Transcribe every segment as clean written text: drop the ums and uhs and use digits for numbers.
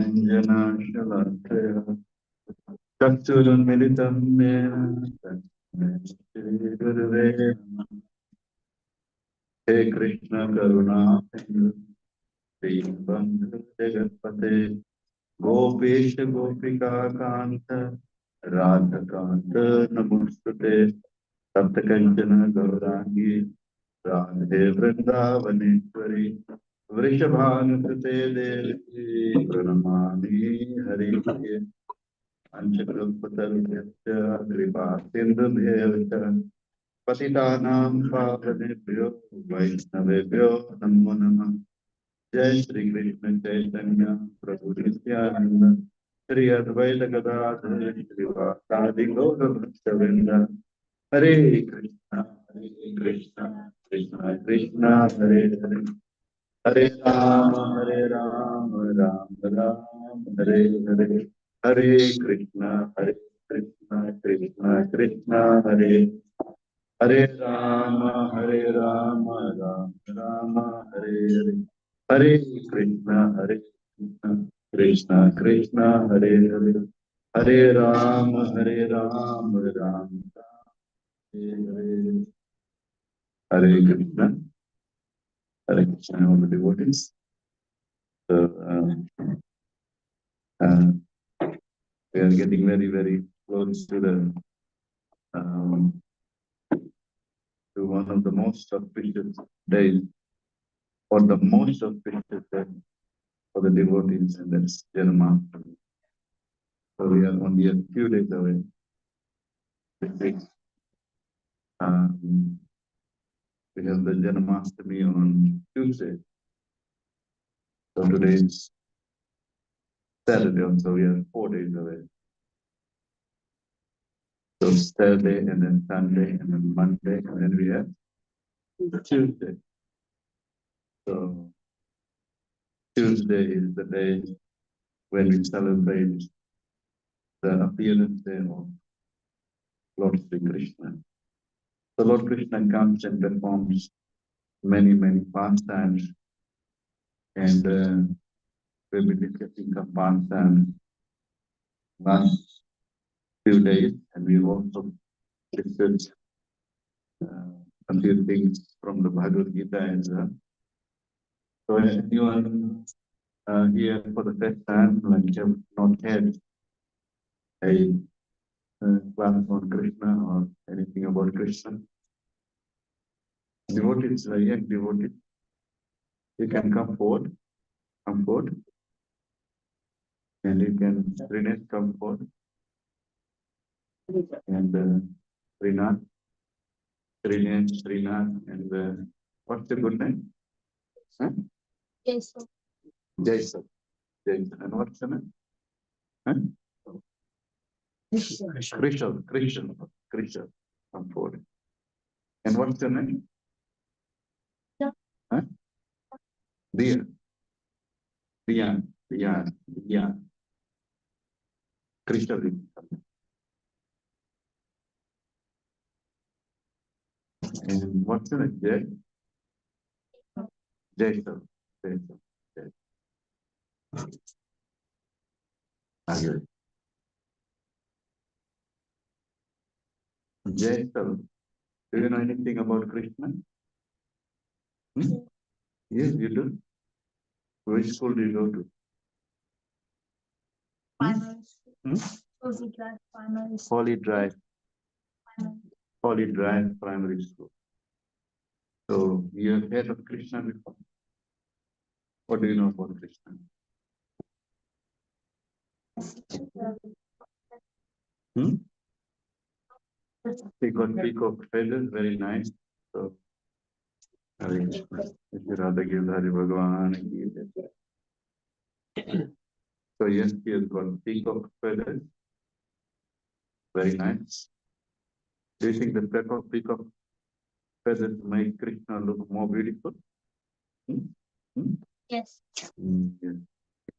Jnananjana-shalakaya Chakshurunmilitam yena Tasmai Shri Gurave Namaha. He Krishna Karuna Sindhu Deenbandhu Jagatpate Gopesha Gopika Kanta Radha Kanta Namostute Saptakanchana Gaurangi Radhe Vrindavaneshwari Vrishabhanusute Devi Pranamami Hari Anchakalpatarvyasya Kripa Sindhubhyavcha Patitanam Pavanebhyo Vaishnavebhyo Namo Namah. Jai Shri Krishna Chaitanya Prabhu Nityananda Shri Advaita Gadadhara Srivasadi Gaura Bhaktavrinda. Hare Krishna, Krishna Krishna, Hare Hare, Hare Rama, Rama Rama, Hare Hare, Hare Krishna, Krishna Krishna, Hare Hare Rama, Rama Rama, Hare Hare, Hare Krishna, Krishna Krishna, Hare Hare, Hare Rama, Rama Rama. Hare Krishna, Hare Krishna, all the devotees. So, we are getting very, very close to to one of the most auspicious days, or the most auspicious day for the devotees, and that's Janmashtami. So we are only a few days away. This week, we have the Janmashtami on Tuesday. So today is Saturday, so we are 4 days away. So Saturday, and then Sunday, and then Monday, and then we have Tuesday. So Tuesday is the day when we celebrate the appearance day of Lord Sri Krishna. So Lord Krishna comes and performs many, many pastimes, and we'll be discussing some pastimes last few days, and we also discussed a few things from the Bhagavad Gita as well. So anyone here for the first time, like have not had a class on Krishna or anything about Krishna, devotees, young devotees, you can come forward, and you can Srinath come forward, and Srinath, and what's the good name? Huh? Jason. Jason. And what's the name? Huh? Krishna, come forward. And what's your name? Huh? Diya. Krishna. And what's your name? Jason. Jason, do you know anything about Krishna? Yes, you do. Which school do you go to? Holy Drive Primary School. So you have heard of Krishna before? What do you know about Krishna? Hmm? He got peacock feathers, very nice. So, Hare Krishna. If you rather give Hari Bhagavan, give it. So yes, he has got peacock feathers, very nice. Do you think the peacock feathers make Krishna look more beautiful? Hmm? Hmm? Yes. Yes.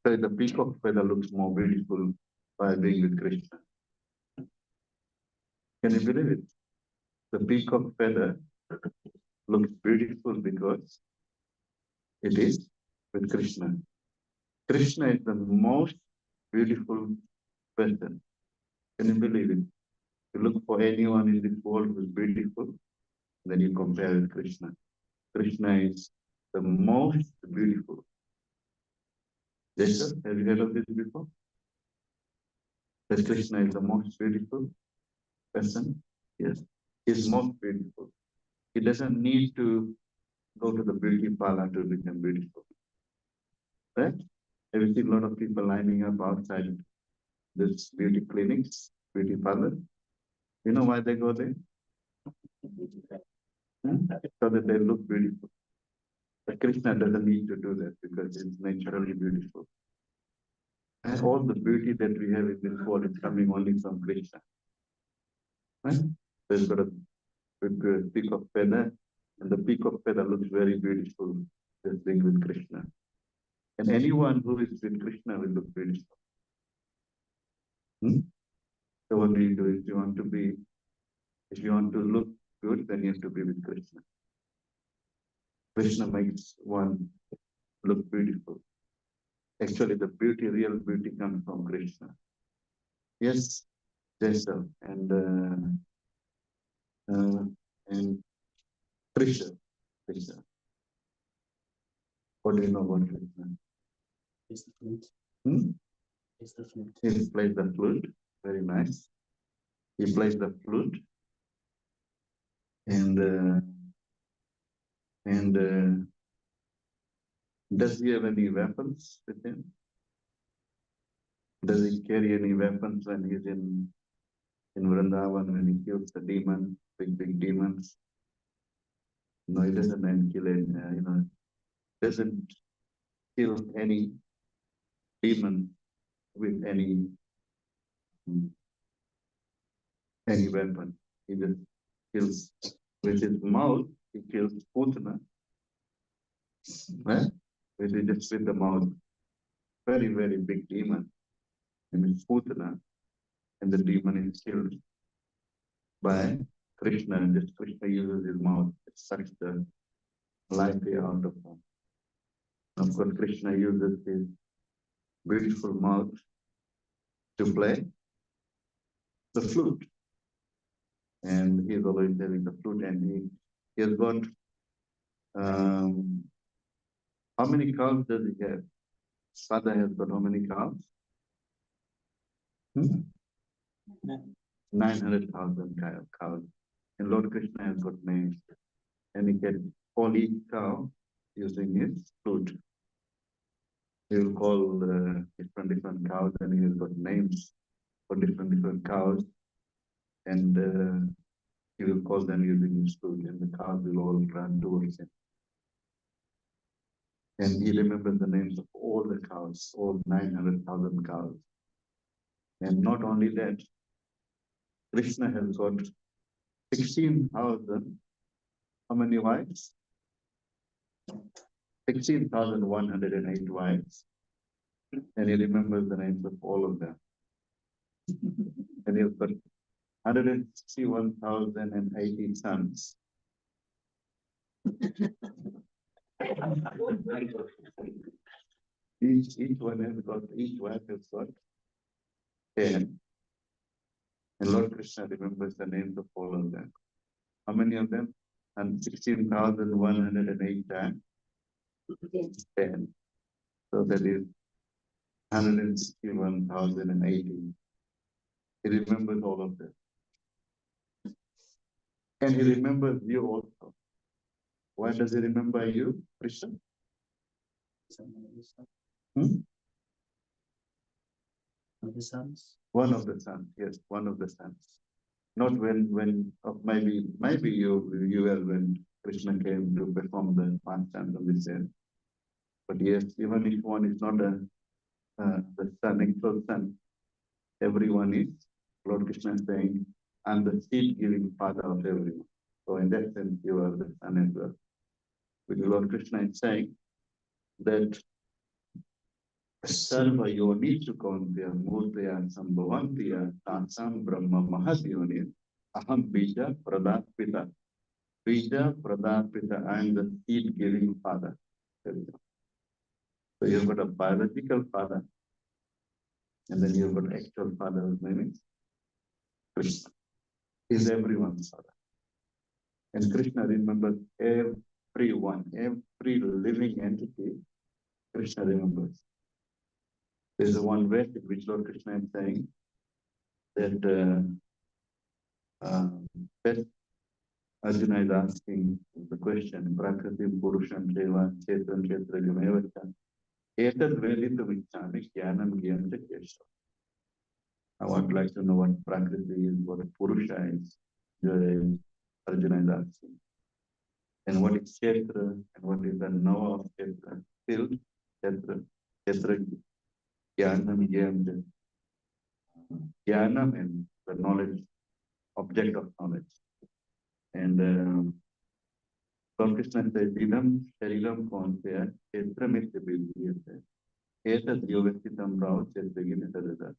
So the peacock feather looks more beautiful by being with Krishna. Can you believe it? The peacock feather looks beautiful because it is with Krishna. Krishna is the most beautiful person. Can you believe it? You look for anyone in this world who is beautiful, then you compare with Krishna. Krishna is the most beautiful. Yes, sir? Have you heard of this before? That Krishna is the most beautiful person? Yes. He's most beautiful. He doesn't need to go to the beauty parlor to become beautiful. Right? Have you seen a lot of people lining up outside this beauty clinics, beauty parlor? You know why they go there? So that they look beautiful. But Krishna doesn't need to do that because he's naturally beautiful. And all the beauty that we have in this world is coming only from Krishna. Right? There's got a peak of feather, and the peak of feather looks very beautiful just being with Krishna. And anyone who is with Krishna will look beautiful. Hmm? So what do? If you want to look good, then you have to be with Krishna. Krishna makes one look beautiful. Actually, the real beauty comes from Krishna. Yes, Jaisal and Krishna. Krishna. What do you know about Krishna? It's the flute. Hmm? It's the flute. He plays the flute. Very nice. He plays the flute, and does he have any weapons with him? Does he carry any weapons when he's in Vrindavan when he kills the demon, big demons? No, he doesn't kill any. Doesn't kill any demon with any weapon. He just kills with his mouth. He kills Putana, right? Just with the mouth. Very big demon. And it's Putana, and the demon is killed by Krishna, and just Krishna uses his mouth. It sucks the life out of him. Of course, Krishna uses his beautiful mouth to play the flute. And he's always having the flute, and he has got how many cows does he have? Father has got how many cows? 900,000 cows. And Lord Krishna has got names. And he can call each cow using his flute. He will call different cows, and he has got names for different cows. And he will call them using his flute, and the cows will all run towards him. And he remembers the names of all the cows, all 900,000 cows. And not only that, Krishna has got 16,000, how many wives? 16,108 wives. And he remembers the names of all of them. And he's got 161,080 sons. Each wife has got 10. And Lord Krishna remembers the names of all of them. How many of them? And 16,108 times 10. So that is 161,080. He remembers all of them. And he remembers you also. Why does he remember you, Krishna? of the sons? One of the sons, yes, one of the sons. Not when maybe you were when Krishna came to perform the pastime on this end. But yes, even if one is not the son, actual son, everyone is. Lord Krishna is saying, I'm the seed-giving father of everyone. So in that sense, you are the son as well. Which Lord Krishna is saying that Sarva yonichu kaunteya murtaya sambhavantiya tansam brahma mahadhyoni aham bija pradapita. Bija pradapita, I am the seed-giving father. So you've got a biological father, and then you've got actual father, whose name is Krishna. He is everyone's father. And Krishna remembers everyone, every living entity, Krishna remembers. There's a one verse in which Lord Krishna is saying that first Arjuna is asking the question, Prakriti Purusham Deva Chetan Chetra Gamevacha Etad Veditum Ichami Jnanam Gyanta Kesha. I would like to know what Prakriti is, what Purusha is, Arjuna is asking. And what is Kshetra, and what is the Noah of Kshetra? Still, Kshetra, Jnanam, Jnanam, and the knowledge, object of knowledge. And Lord Krishna says, Idam Shariram Konsya, Kshetra Mityavidhyate, Etad Yogasitam Rao, Kshetra.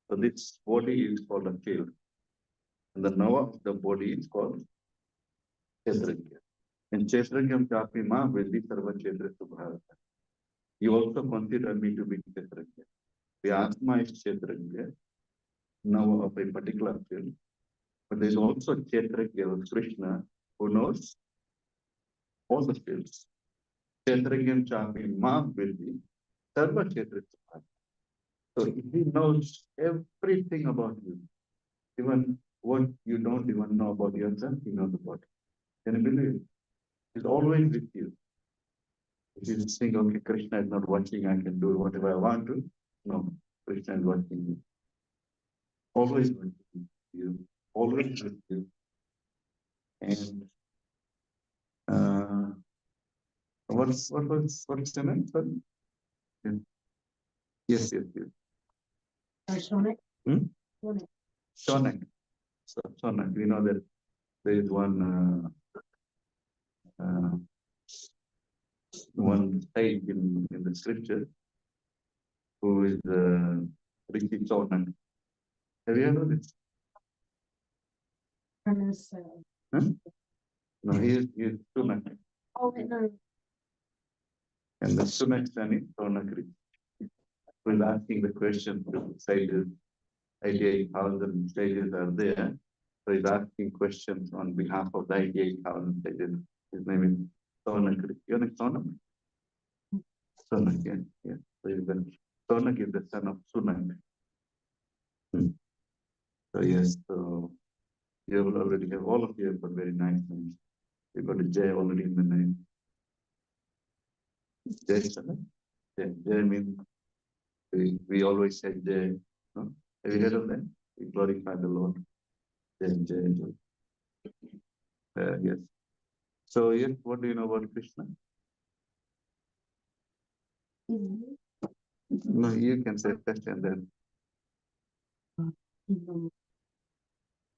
So this body is called a field. And the Noah of the body is called Kshetragya. And Kshetragyam Chapi Ma Vedi Sarva Kshetra Subharata. You also consider me to be Kshetragya. The Atma is Kshetragya, Noah of a particular field. But there is also Kshetragya of Krishna who knows all the fields. Kshetragyam Chapi Ma Vedi Sarva Kshetra Subharata. So he knows everything about you. Even what you don't even know about yourself, he knows about it. Can you believe it? He's always with you. If you think, okay, Krishna is not watching, I can do whatever I want to. No, Krishna is watching you. Always with you. Always with you. And what's the name? Sorry? Yes. Shonik? Hmm? Shonik. Shonak. We know that there is one sage in the scripture who is Rishi Shonak. Have you heard of this? Huh? No, he is Sunak. Oh, no. And the Sunak son is Sonakri. Who is asking the question to sages, 88,000 sages are there. So he's asking questions on behalf of the 88,000 sages. His name is Sonakri. You know Sonak? Sonak, yeah. So Sonak is the son of Sunak. So yes, so you will already have, all of you have got very nice names. You've got a J already in the name. Jay Sonak? Jay means we always say Jay. No? Have you heard of that? We glorify the Lord. Jay. Yes. So yes, what do you know about Krishna? No, you can say first and then.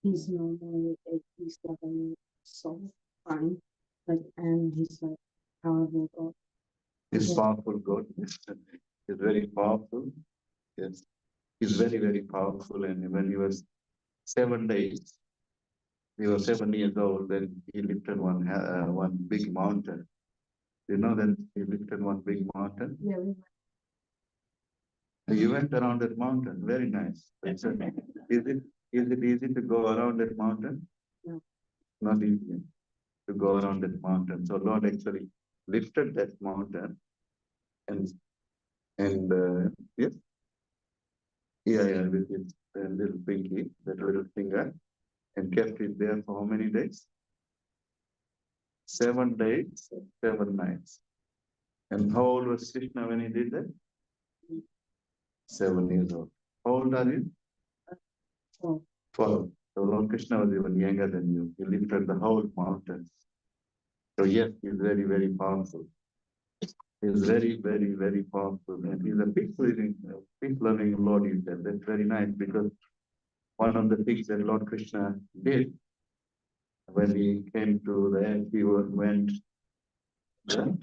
He's normally he's like a soul, funny, and he's like powerful God. He's powerful God. He's very powerful. Yes. He's very, very powerful. And when he was 7 days, he was 7 years old, then he lifted one big mountain. You know that he lifted one big mountain? Yeah, You went around that mountain. Very nice. Is it easy to go around that mountain? No. Not easy to go around that mountain. So Lord actually lifted that mountain and yes, with his little pinky, that little finger, and kept it there for how many days? 7 days, 7 nights. And how old was Krishna when he did that? 7 years old. How old are you? 12. 12. So Lord Krishna was even younger than you. He lifted the whole mountains. So yes, he's very, very powerful. He's very, very, very powerful. And he's a peace-loving Lord, he said. That's very nice because one of the things that Lord Krishna did when he came to the end, he went the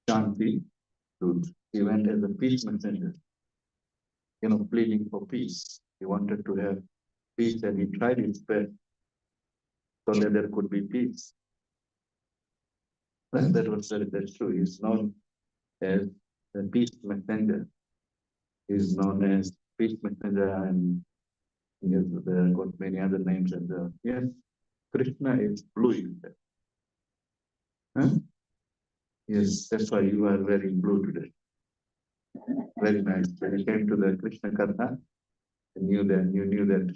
Shanti route. He went as a peace messenger, pleading for peace. He wanted to have peace and he tried his best so that there could be peace. And that's true. He's known as the peace messenger. He's known as peace messenger and yes, there got many other names as well. Yes, Krishna is blue, you said. Huh? Yes, that's why you are wearing blue today. Very nice. When you came to the Krishna Katha, you knew that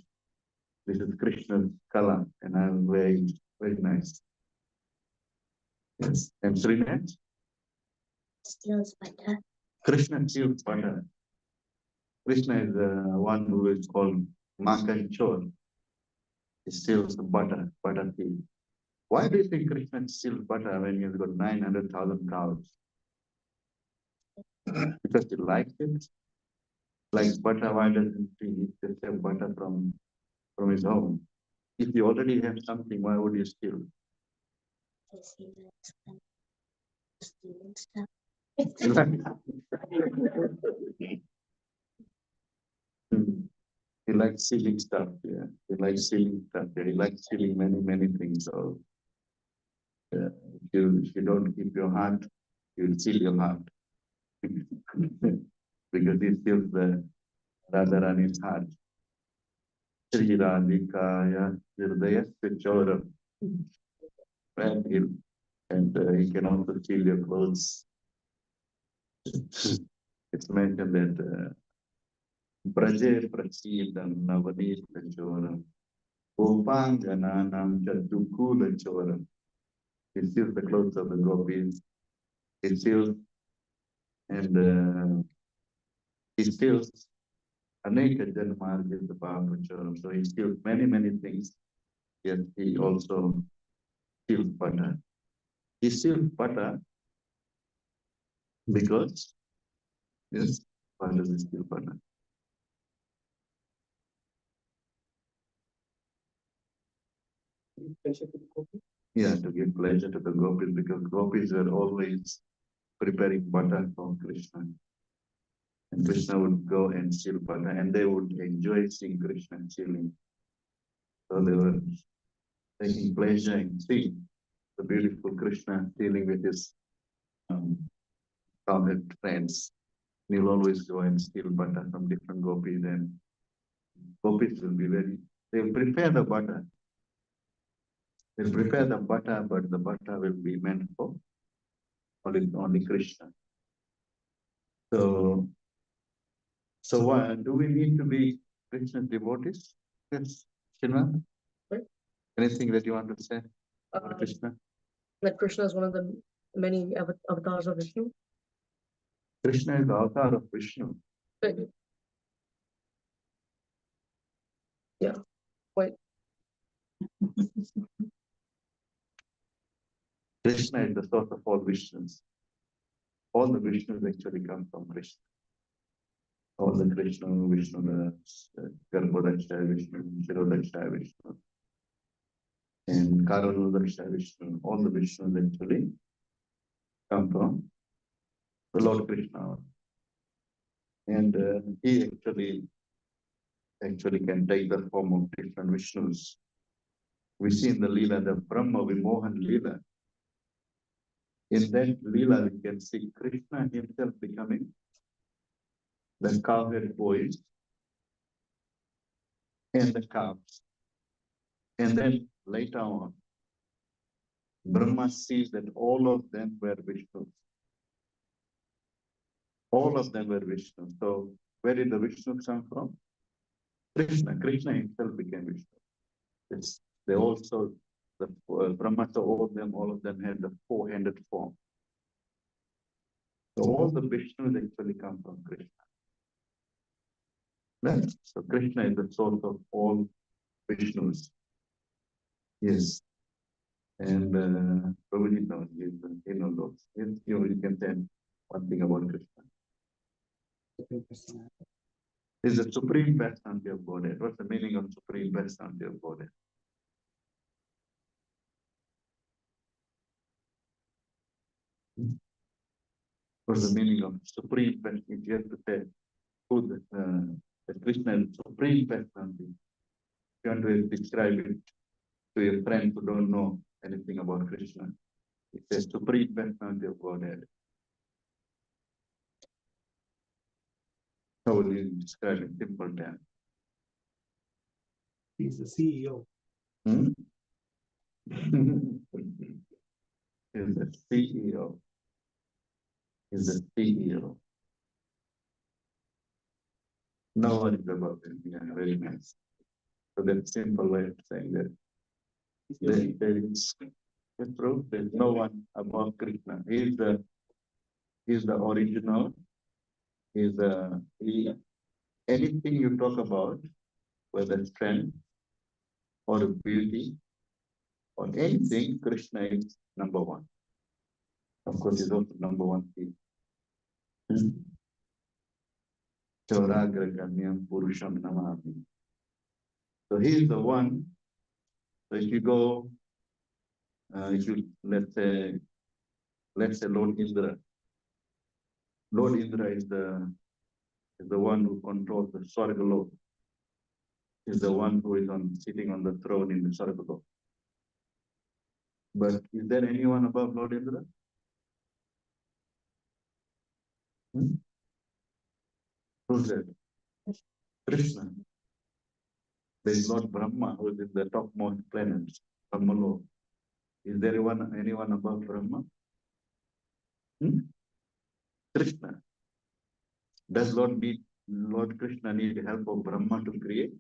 this is Krishna's color, and I'm wearing very nice. Yes. And Srinath? Steals butter. Krishna steals butter. Krishna is the one who is called Makan Chor. He steals the butter thief. Why do you think Krishna steals butter when he's got 900,000 cows? Because he likes it. Like butter, why doesn't he just have butter from his home? If you already have something, why would you steal? Because he likes stealing stuff. He likes stealing stuff, yeah. He likes stealing stuff. Yeah. He likes stealing many, many things. So if you don't keep your heart, you'll steal your heart. Because he steals the Radharani's heart. Sri Radhikaya Hirdayasya Choram. And he can also steal your clothes. It's mentioned that Braje Prasidam Navadit Choram. Gopangananam Chadukula Choram. He steals the clothes of the gopis. He steals and he steals Aneka Janmarg is the Papa Choram. So he steals many, many things. Yet he also steals butter. He steals butter because, yes, why does he steal butter? Yeah, to give pleasure to the gopis because gopis were always preparing butter for Krishna. And Krishna would go and steal butter and they would enjoy seeing Krishna stealing. So they were taking pleasure in seeing the beautiful Krishna stealing with his cowherd friends. He'll always go and steal butter from different gopis and gopis will be they'll prepare the butter. They'll prepare the butter, but the butter will be meant for only Krishna. So why do we need to be Krishna's devotees? Yes, Shinva? Right. Anything that you want to say about Krishna? That Krishna is one of the many avatars of Vishnu. Krishna is the avatar of Vishnu. Right. Yeah, quite. Krishna is the source of all Vishnus. All the Vishnus actually come from Krishna. All the Krishna, Vishnu, the Garbhodakshaya Vishnu, Shirodakshaya Vishnu, and Karanodakshaya Vishnu, all the Vishnus actually come from the Lord Krishna. And he actually can take the form of different Vishnus. We see in the Leela, the Brahma Vimohan Leela. In that Leela, we can see Krishna himself becoming the cowherd boys and the calves. And then later on, Brahma sees that all of them were Vishnu. All of them were Vishnu. So where did the Vishnu come from? Krishna. Krishna himself became Vishnu. They also, Brahma saw all of them had the four-handed form. So all the Vishnus actually come from Krishna. Right? So Krishna is the source of all Vishnus. Yes. And Prabhuji knows, he knows those. Yes, you can tell one thing about Krishna. Is the supreme personality of Godhead. What's the meaning of supreme personality of Godhead? What's the meaning of supreme personality? You have to say who the Krishna is supreme personality. If you want to describe it to your friends who don't know anything about Krishna, it's a supreme personality of Godhead. How would you describe it in simple terms? He's the CEO. Hmm? He's the CEO. He's the CEO. No one is above him. Yeah, very nice. So that's simple way of saying that. There is true. There's no one above Krishna. He's the original. Anything you talk about, whether strength or beauty or anything, Krishna is number one. Of course, he's also number one. Chauragraganyam Purusham Namami. So he is the one. So if you go, let's say Lord Indra. Lord Indra is the one who controls the Swargalok. Is the one who is sitting on the throne in the Swargalok. But is there anyone above Lord Indra? Who's that? Krishna. There is Lord Brahma who is in the topmost planets, Brahmalok. Is there anyone above Brahma? Krishna. Does Lord Krishna need help of Brahma to create?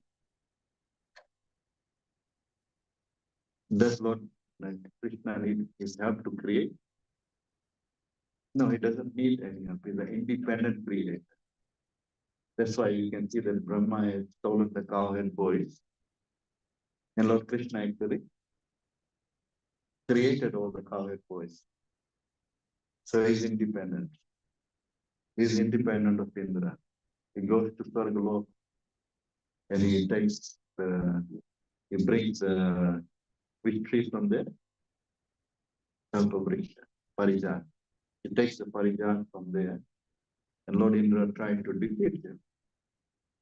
Does Lord Krishna need his help to create? No, he doesn't need any help. He's an independent creator. That's why you can see that Brahma has stolen the cowherd voice. And Lord Krishna actually created all the cowherd voice. So he's independent. He's independent of Indra. He goes to Swargalok and he brings which tree from there? Kalpavriksha, Parijat. He takes the Parijat from there. And Lord Indra tried to defeat him.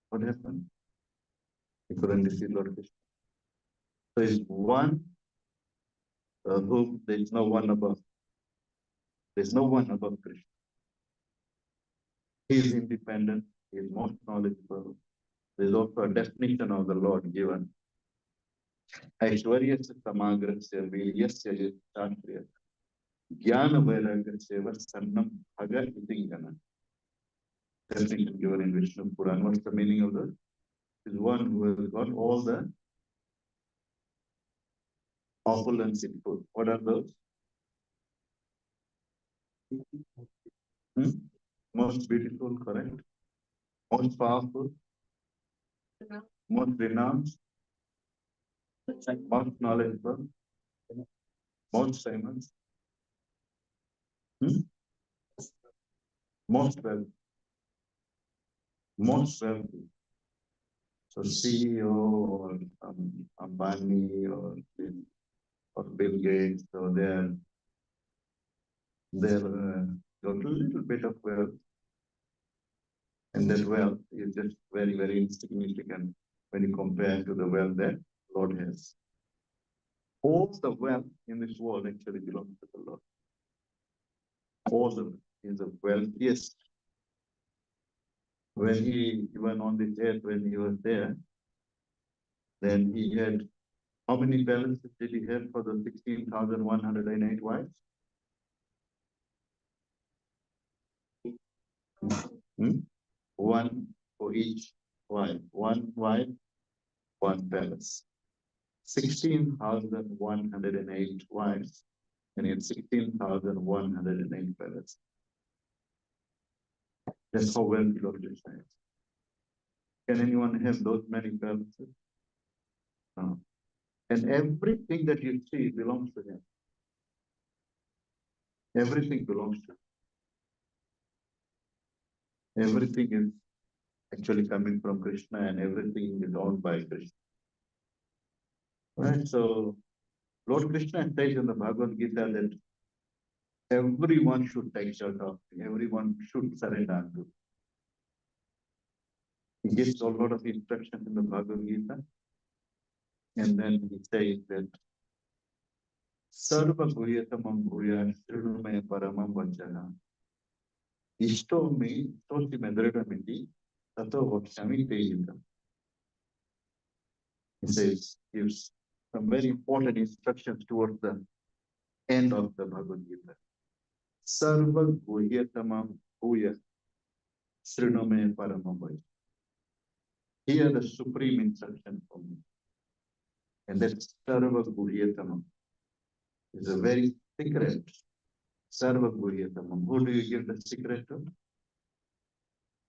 What happened? He couldn't defeat Lord Krishna. So he's one whom there is no one above. There's no one above Krishna. He is independent. He is most knowledgeable. There is also a definition of the Lord given. Aishwaryasya samagrasya viryasya yashatriya jnana vairagasya sannam bhaga itingana. Definition given in Vishnu Puran. What's the meaning of that? Is one who has got all the opulence in food. What are those? Most beautiful, correct? Most powerful, most renowned, most knowledgeable, most famous, most wealthy, most wealthy. So CEO or Ambani or Bill Gates, so they're got a little bit of wealth, and that wealth is just very, very insignificant when you compare to the wealth that Lord has. All the wealth in this world actually belongs to the Lord. All of it is the wealthiest. When he went on this earth, when he was there, then he had, how many palaces did he have for the 16,108 wives? One for each wife. One wife, one palace. 16,108 wives, and he had 16,108 palaces. That's how wealthy Lord Krishna is. Can anyone have those many palaces? No. And everything that you see belongs to him. Everything belongs to him. Everything is actually coming from Krishna and everything is owned by Krishna. Right? So Lord Krishna says in the Bhagavad Gita that everyone should take shelter of him. Everyone should surrender to him. He gives a lot of instructions in the Bhagavad Gita. And then he says that Sarva Guhyatamam Bhuya Srinume Paramam Vachana. Ishto me Tosi Medridamiti Tato Vakshami Tejitam. He says, gives some very important instructions towards the end of the Bhagavad Gita. Sarva Guhyatamam Bhuya Srinume Paramam Vachana. Here the supreme instruction for me. And that's Sarva Guhyatamam. It's a very secret. Sarva Guhyatamam. Who do you give the secret to?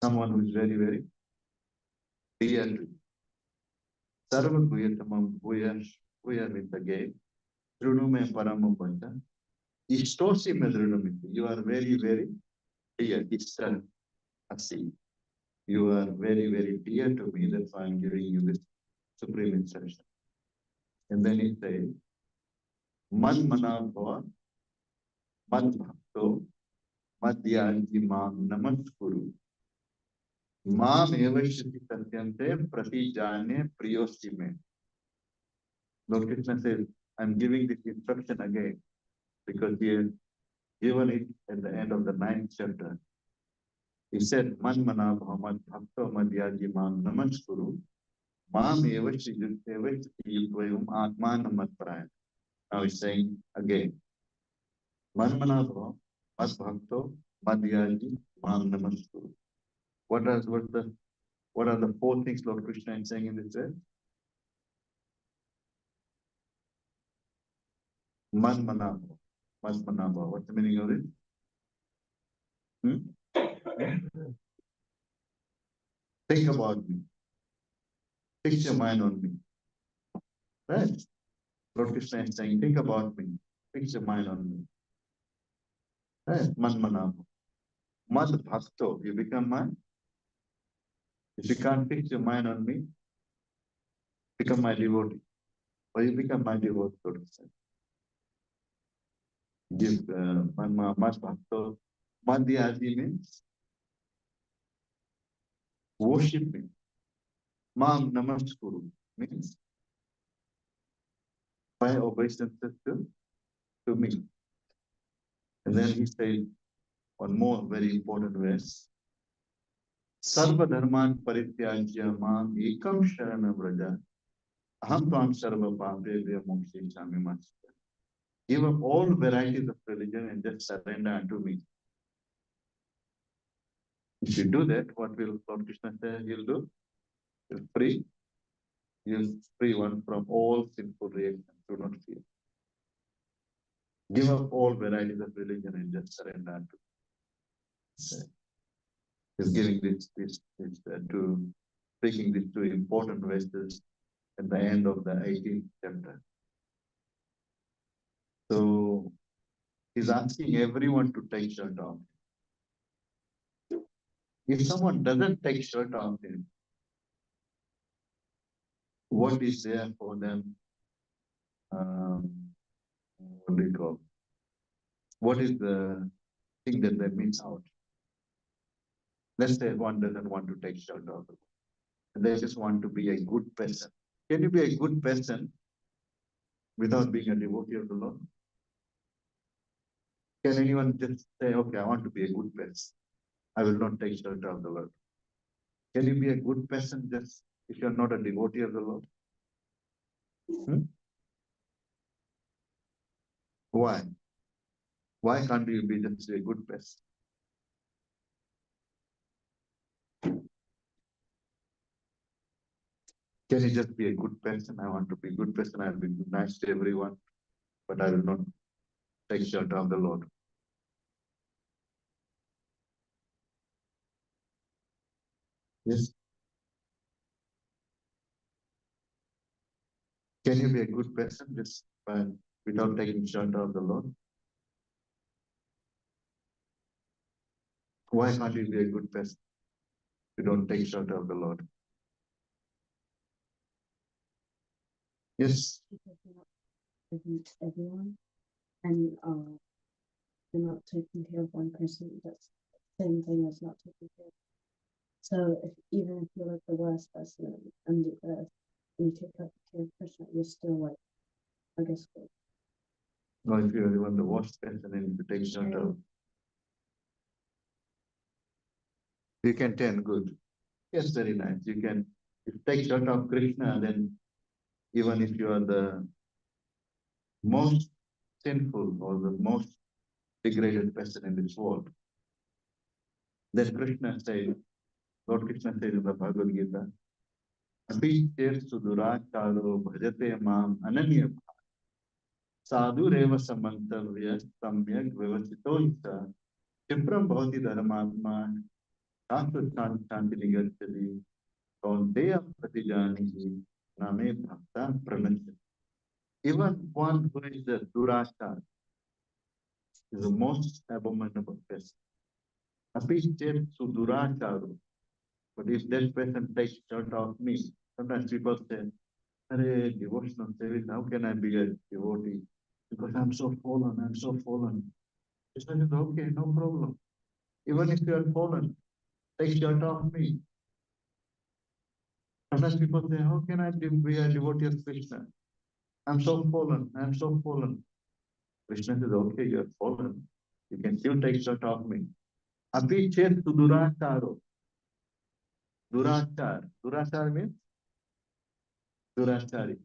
Someone who is very, very dear to you. Sarva Guhyatamam Bhuya with the gate. Trunume Paramam Vachana. Ishtosi Medrunamiti. You are very, very dear. Ishtar Asi. You are very, very dear to me. That's why I'm giving you this supreme instruction. And then he says, Man Manabhava Mad Bhakto Madhyanti Mam Namaskuru. Mam Evashiti Satyante Prati Jane Priyosime. Lord Krishna says, I'm giving this instruction again because he has given it at the end of the 9th chapter. He said, Man Manabhava Mad Bhakto Madhyanti Mam Namaskuru. Mam Evashiti Yutvayum Atmanam Matpraya. Now he's saying again, Man Manabhava Mad Bhakto Madhyanti Mam Namaskuru. What are the 4 things Lord Krishna is saying in this verse? Man Manabhava. Man Manabhava. What's the meaning of it? Think about me. Fix your mind on me. Right? Lord Krishna is saying, think about me. Fix your mind on me. Right? Man Manabhava. Mad Bhakto. You become mine. If you can't fix your mind on me, become my devotee. Or you become my devotee, Lord Krishna. Give Mad Bhakto. Madhyadi means worship me. Mam Namaskuru means by obeisances to me. And then he said one more very important verse. Sarva dharman parityajya mam ekam sharanam vraja. Aham tvam sarva papevya mokshishami master. Give up all varieties of religion and just surrender unto me. If you do that, what will Lord Krishna say he'll do? He'll free. He'll free one from all sinful reactions. Do not fear. Give up all varieties of religion and just surrender unto me. He's giving this speaking these 2 important verses at the end of the 18th chapter. So he's asking everyone to take shelter of him. If someone doesn't take shelter of him, what is there for them? What do you call? What is the thing that they miss out? Let's say one doesn't want to take shelter of it. They just want to be a good person. Can you be a good person without being a devotee of the Lord? Can anyone just say, okay, I want to be a good person. I will not take shelter of the Lord. Can you be a good person just if you're not a devotee of the Lord? Why? Why can't you be just a good person? Can you just be a good person? I want to be a good person. I'll be nice to everyone, but I will not take shelter of the Lord. Yes. Can you be a good person just without taking shelter of the Lord? Why can't you be a good person if you don't take shelter of the Lord? Yes. Because you're not giving to everyone, and you're not taking care of one person. That's the same thing as not taking care. So even if you're like the worst person on the earth, and you take care of Krishna, you're still like, I guess, good. Or if you're even the worst person and you take shelter, you can turn good. Yes, very nice. You can, if you take shelter of Krishna, then even if you are the most sinful or the most degraded person in this world, then Krishna says, Lord Krishna says in the Bhagavad Gita, Api suduracharo bhajate mam ananya sadhu reva samantavya samyak vyavasito isa Chipram bhavati dharmatma shastra shanti nigachati kaunteya pratijanihi name bhakta pranachati. Even one who is the durachar is the most abominable person. Api suduracharo. But if that person takes shelter of me, sometimes people say, Hare, devotional service, how can I be a devotee? Because I'm so fallen, I'm so fallen. He says, okay, no problem. Even if you are fallen, take shelter of me. Sometimes people say, how can I be a devotee of Krishna? I'm so fallen, I'm so fallen. Krishna says, okay, you're fallen. You can still take shelter of me. Api chet duracharo. Durachar. Durachar means durachari.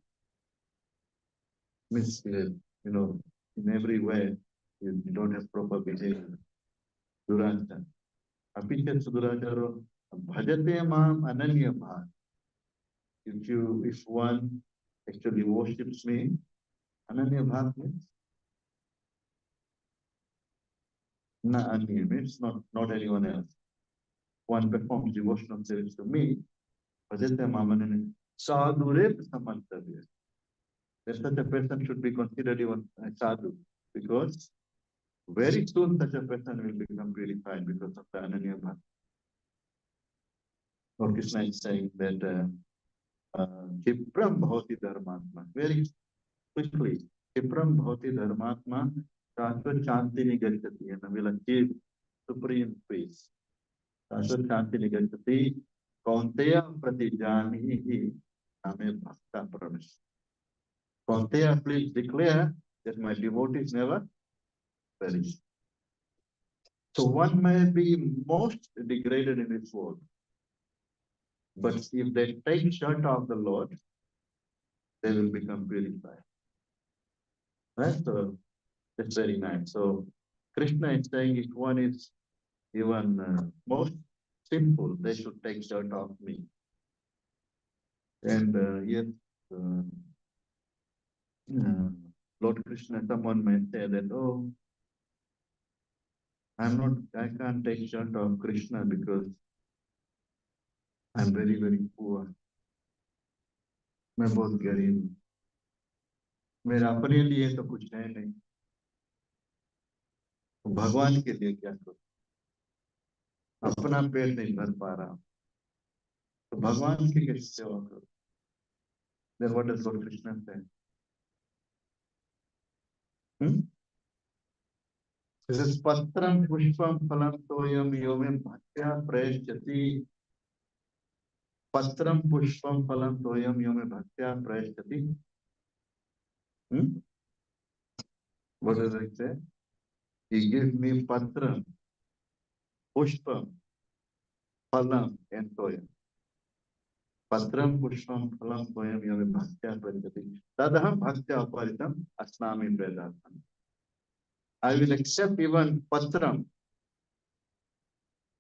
Means, in every way, you don't have proper behavior. Durachar. Api chet duracharo. Bhajate mam ananya bhav. If one actually worships me, ananya bhav means na anya means not anyone else. One performs devotional service to me, bhajate mam ananya sadhurev samantavya. That such a person should be considered even a sadhu, because very soon such a person will become purified because of the ananya bhav. Lord Krishna is saying that Kipram bhavati dharmatma. Very quickly, Kipram bhavati dharmatma Shashvat Shantini Gachati, and will achieve supreme peace. Shashvat Shantini Gachati, Kaunteya Pratijanihi, Name Bhakta Pranash. Kaunteya, please declare that my devotees never perish. So one may be most degraded in this world, but if they take shelter of the Lord, they will become purified. Right? So that's very nice. So Krishna is saying if one is even most sinful, they should take shelter of me. And yes, Lord Krishna, someone may say that, oh, I can't take shelter of Krishna because I'm very, very poor. मैं बहुत गरीब हूँ मेरा अपने लिए तो कुछ है नहीं भगवान के लिए क्या करूं अपना पेट नहीं भर पा रहा तो भगवान की कैसे सेवा करूं then what does Lord Krishna say? This is patram pushpam phalam toyam yomem bhaktya prayashyati patram pushpam phalam toyam yomem bhaktya prayashyati. What does it say? He gives me patram, pushpam, phalam, and toyam. Patram pushpam phalam toyam yomem bhaktya prayashyati. Tadaham bhaktya aparitam asnami vedatam. I will accept even patram.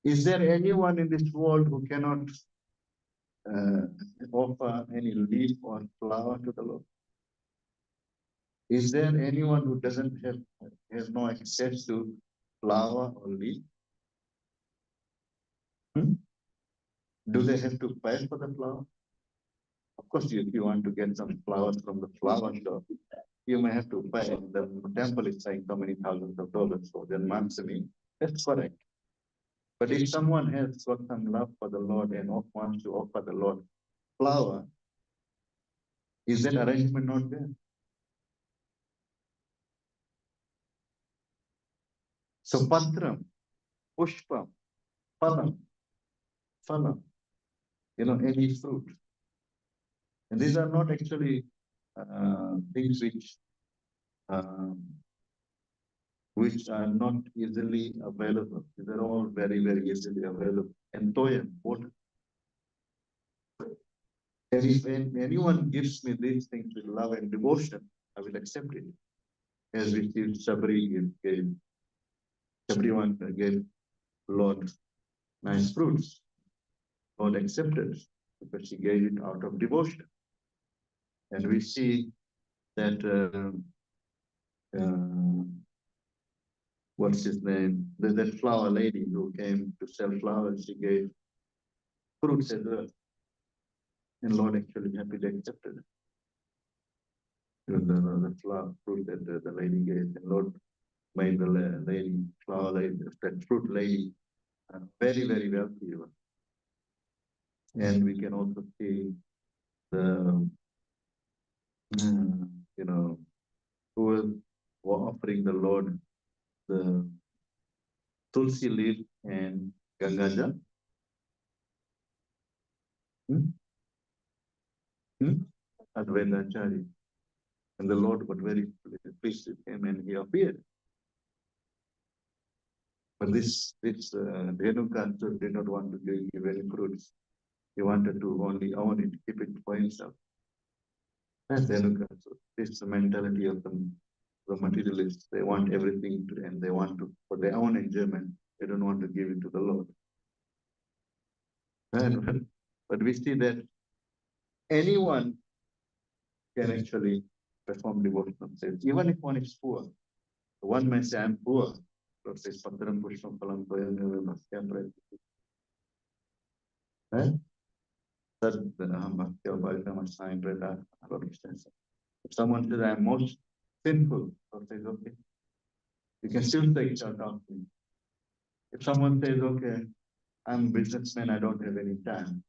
Is there anyone in this world who cannot offer any leaf or flower to the Lord? Is there anyone who has no access to flower or leaf? Do they have to pay for the flower? Of course, if you want to get some flowers from the flower shop, you may have to pay. The temple is saying so many thousands of dollars for their monthly. That's correct. But if someone has got some love for the Lord and wants to offer the Lord flower, is that arrangement not there? So patram, pushpam, phalam, phalam, any fruit. And these are not actually things which are not easily available. These are all very, very easily available. And toyam, water. And if anyone gives me these things with love and devotion, I will accept it. As we see Sabri gave, everyone gave Lord nice fruits. Lord accepted because he gave it out of devotion. And we see that, what's his name? That flower lady who came to sell flowers, she gave fruits as well. And Lord actually happily accepted the flower fruit that the lady gave. And Lord made the lady, flower lady, that fruit lady, very, very wealthy even. And we can also see the, who were offering the Lord the tulsi leaf and gangaja. Advaitacharya. And the Lord got very pleased with him and he appeared. But this Dhenukasura did not want to give any fruits. He wanted to only own it, keep it for himself. That's Dhenukasura. This is the mentality of the materialists. They want everything and they want to, for their own enjoyment, they don't want to give it to the Lord. But we see that anyone can actually perform devotional service, even if one is poor. One may say, I'm poor. Lord says, Patram Pushpam Phalam Toyam If someone says, I'm most sinful, Lord says, okay, you can still take short of me. If someone says, okay, I'm a businessman, I don't have any time.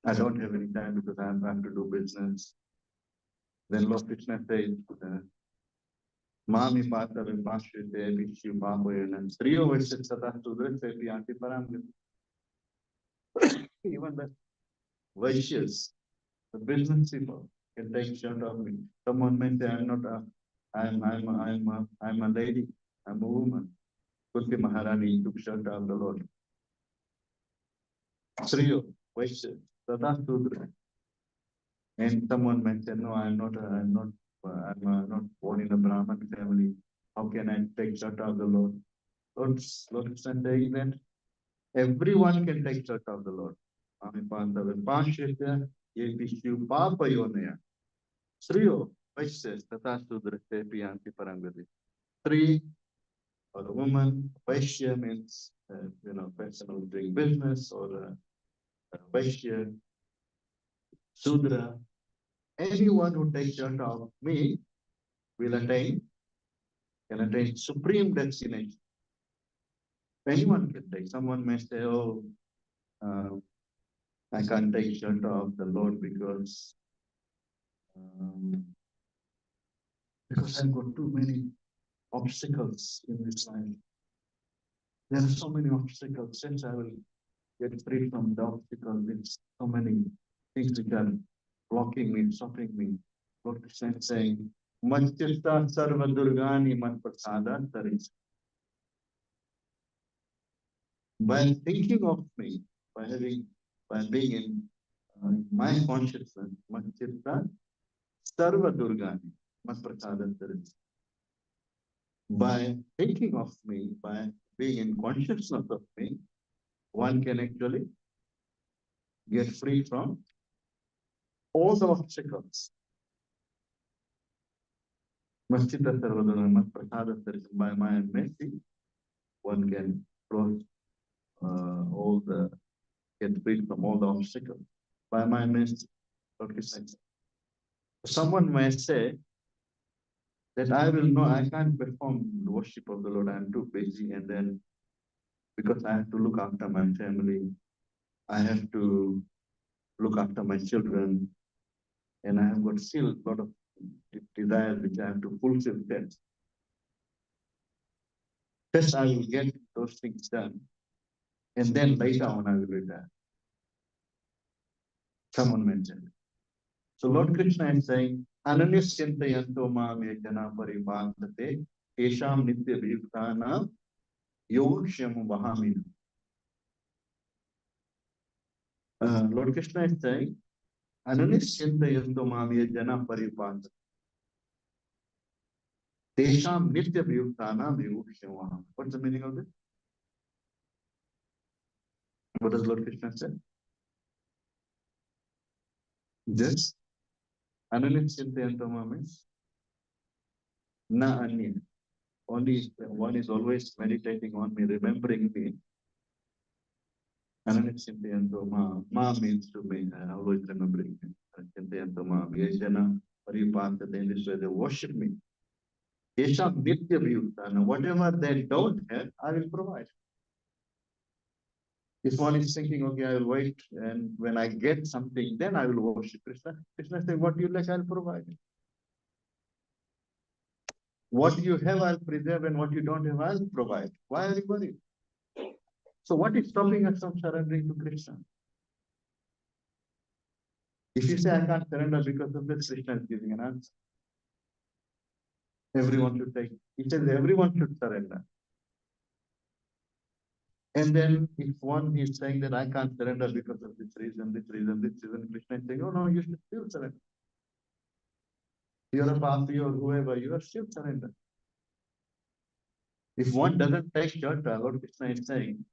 I don't have any time because I have to do business. Then Lord Krishna says, Mami Pata Vimpashite Vishu Papoyan Striyo Vishit Sata Sudra Sepi Anti Param. Even the Vaishyas, the business people can take short of me. Someone may say, I'm a lady, I'm a woman. Kunti Maharani took shelter of the Lord. Striyo, Vaishyas, Sata Sudra. And someone may say, no, I'm not born in a Brahmin family. How can I take shelter of the Lord? Lord is saying that everyone can take shelter of the Lord. Sriyo, Vaishya, Tata Sudra, Tepiyanti Parangati. Three, or a woman, Vaishya means, person who's doing business, or Vaishya, Sudra. Anyone who takes shelter of me will can attain supreme destination. Anyone can take. Someone may say, oh, I can't take shelter of the Lord because I've got too many obstacles in this life. There are so many obstacles. Since I will get free from the obstacles, there's so many things which are blocking me, stopping me. Lord Krishna is saying, Manchita Sarva Durgani Man Prasada Taris. By thinking of me, by being in my consciousness, Manchita Sarva Durgani Man Prasada Taris. By thinking of me, by being in consciousness of me, one can actually get free from all the obstacles. Machita Sarvadana Prasada, by my mercy, one can cross get free from all the obstacles. by my means, Lord Krishna. Someone may say that I will know I can't perform the worship of the Lord, I'm too busy, and then because I have to look after my family, I have to look after my children, and I have got still a lot of desires which I have to fulfill that. First, I will get those things done, and then later on I will retire. Someone mentioned. So Lord Krishna is saying, Ananyasyanta mam yajana paripasate esham nitya vivtana yogshyam vahamina. Lord Krishna is saying, Ananyasyanta mam yajana paripasate esham nitya vivtana yogshyam vahamina. What's the meaning of this? What does Lord Krishna say? Just Ananyasyanta means na anya. Only one is always meditating on me, remembering me. Ananyasyanta ma means to me, always remembering me. Ananyasyanta ma yajana paripasate, in this way they worship me. Yesham nitya viyuktana, whatever they don't have, I will provide. If one is thinking, okay, I will wait, and when I get something, then I will worship Krishna. Krishna says, what you like, I'll provide. What you have, I'll preserve, and what you don't have, I'll provide. Why are you worried? So what is stopping us from surrendering to Krishna? If you say, I can't surrender because of this, Krishna is giving an answer. Everyone should take. He says everyone should surrender. And then if one is saying that I can't surrender because of this reason, Krishna is saying, oh no, you should still surrender. You're a papi or whoever, you are still surrender. If one doesn't take shelter, Lord Krishna is saying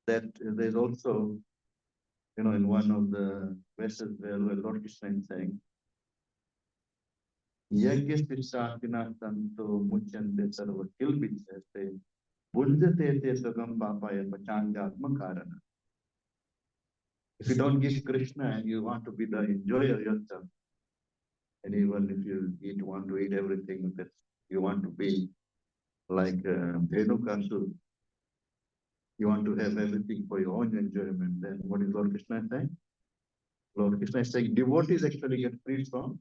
that there's also, in one of the verses where Lord Krishna is saying, Yagyastishatina santo muchante sarva kilbitsate bunjate te sagam papaya pachangatma karana. If you don't give Krishna and you want to be the enjoyer yourself, and even if you want to eat everything that you want to be like Dhenukasur, you want to have everything for your own enjoyment, then what is Lord Krishna saying? Lord Krishna is saying devotees actually get freed from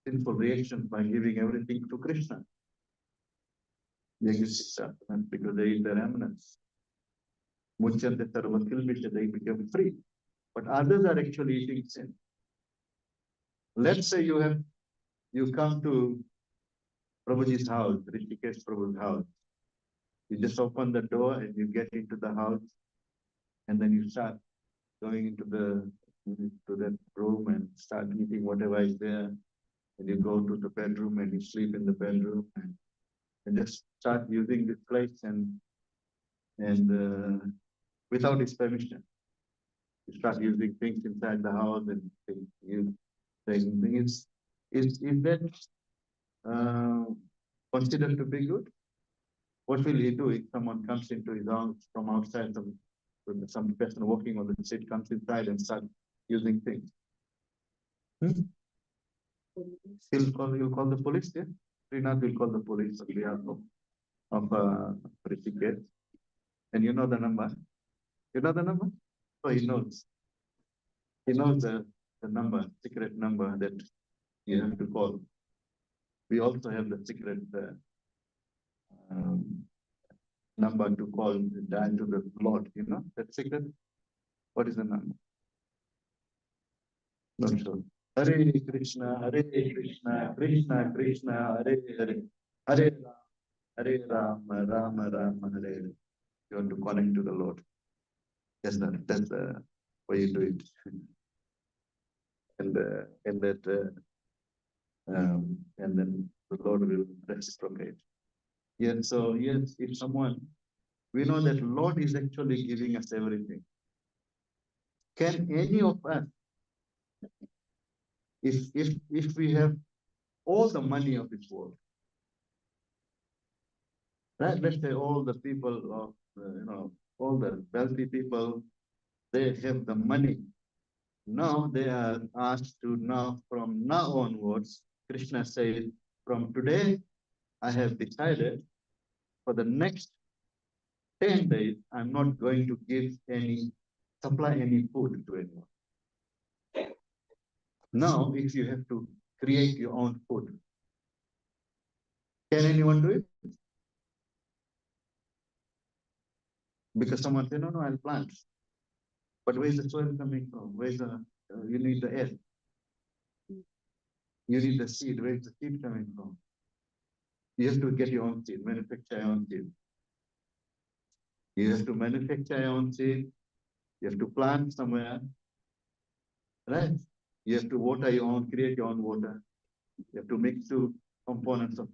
sinful reactions by giving everything to Krishna. Because they eat their remnants. They become free. But others are actually eating sin. Let's say you come to Prabhuji's house, Rishikesh Prabhu's house. You just open the door and you get into the house, and then you start going into that room and start eating whatever is there. And you go to the bedroom and you sleep in the bedroom and just start using this place and without his permission. You start using things inside the house and saying things. Is that considered to be good? What will he do if someone comes into his house from outside, some person walking on the street comes inside and starts using things? He'll call the police, yeah? Srinath will call the police on behalf of Rishikesh. And you know the number? You know the number? So he knows. He knows the number, secret number that you have to call. We also have the secret number to call, dial to the Lord, that secret. What is the number? Not sure. Hare Krishna, Krishna Krishna, Hare Hare, Hare Rama, Rama Rama, Hare Hare. You want to connect to the Lord. That's the way you do it. And then the Lord will reciprocate. Yes, so yes, if someone, we know that Lord is actually giving us everything. Can any of us, if we have all the money of this world, right? Let's say all the people of, all the wealthy people, they have the money. Now they are asked to now, from now onwards, Krishna says, from today, I have decided for the next 10 days, I'm not going to supply any food to anyone. Now, if you have to create your own food, can anyone do it? Because someone said, no, no, I'll plant. But where's the soil coming from? You need the air. You need the seed. Where's the seed coming from? You have to get your own seed, manufacture your own seed. You have to manufacture your own seed. You have to plant somewhere, right? You have to water your own, create your own water. You have to mix two components of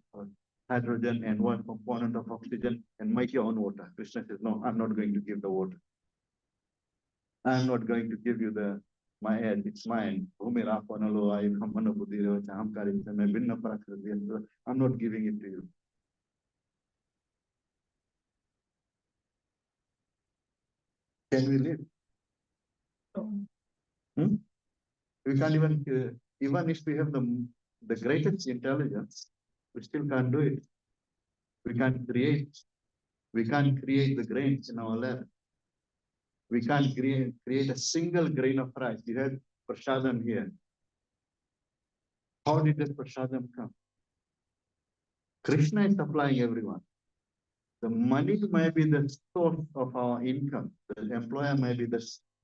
hydrogen and one component of oxygen and make your own water. Krishna says, no, I'm not going to give the water. I'm not going to give you my head, it's mine. I'm not giving it to you. Can we live? We can't even if we have the greatest intelligence, we still can't do it. We can't create the grains in our lab. We can't create a single grain of rice. You had prasadam here. How did that prasadam come? Krishna is supplying everyone. The money may be the source of our income. The employer may be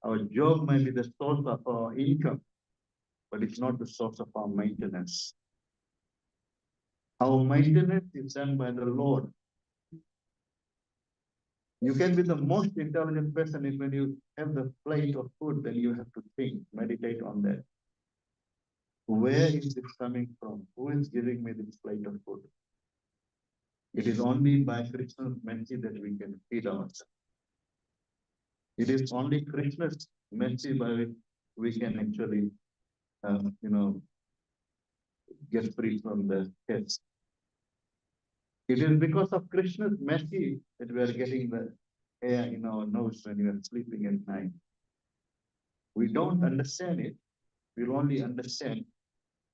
our job may be the source of our income, but it's not the source of our maintenance. Our maintenance is done by the Lord. You can be the most intelligent person when you have the plate of food, then you have to think, meditate on that. Where is this coming from? Who is giving me this plate of food? It is only by Krishna's mercy that we can feed ourselves. It is only Krishna's mercy by which we can actually, get free from the curse. It is because of Krishna's mercy that we are getting the air in our nose when we are sleeping at night. We don't understand it. We'll only understand,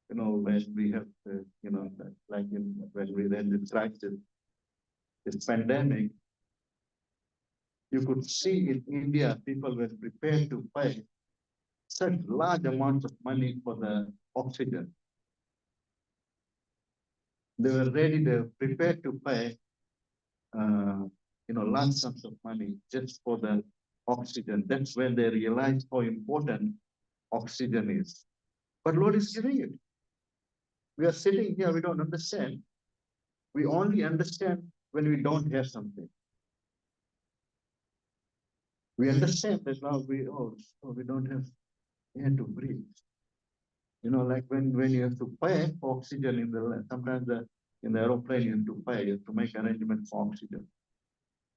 when we have, when we read this crisis, this pandemic, you could see in India, people were prepared to pay such large amounts of money for the oxygen. They were ready, they were prepared to pay, large sums of money just for the oxygen. That's when they realized how important oxygen is. But Lord is giving it. We are sitting here, we don't understand. We only understand when we don't have something. We understand that now we don't have air to breathe. Like when you have to pay for oxygen sometimes in the aeroplane you have to make arrangements for oxygen.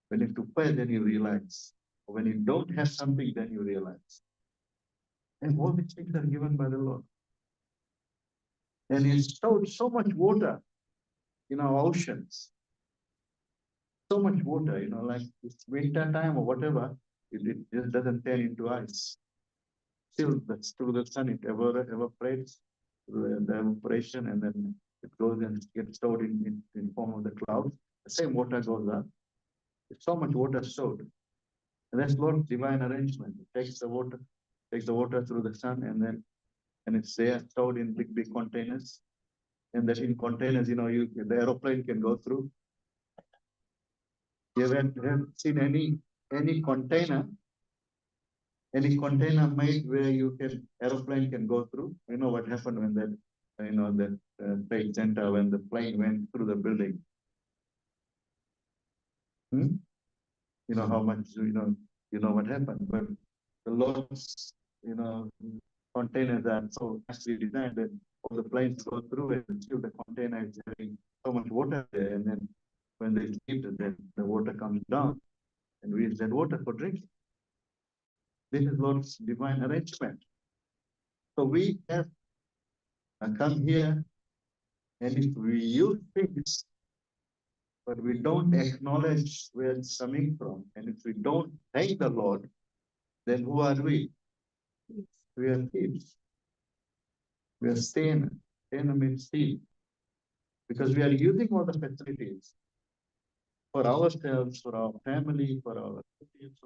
When you have to pay, then you realize. When you don't have something, then you realize. And all these things are given by the Lord. And He stored so much water in our oceans. So much water, like it's winter time or whatever, it just doesn't turn into ice. Still, that's through the sun, it evaporates through the evaporation, and then it goes and gets stored in form of the clouds. The same water goes up. There's so much water stored. And that's Lord's divine arrangement. It takes the water through the sun, and it's there stored in big containers. And that in containers, the aeroplane can go through. You haven't seen any container made where aeroplane can go through. You know what happened when that trade center, when the plane went through the building. You know how much, you know what happened. But the Lord's, containers are so nicely designed that all the planes go through it, and still the container is having so much water there. And then when they sleep, then the water comes down, and we use that water for drinking. This is Lord's divine arrangement. So we have come here, and if we use things, but we don't acknowledge where it's coming from, and if we don't thank the Lord, then who are we? We are thieves. We are staying. Staying means steal. Because we are using all the facilities for ourselves, for our family, for our relatives,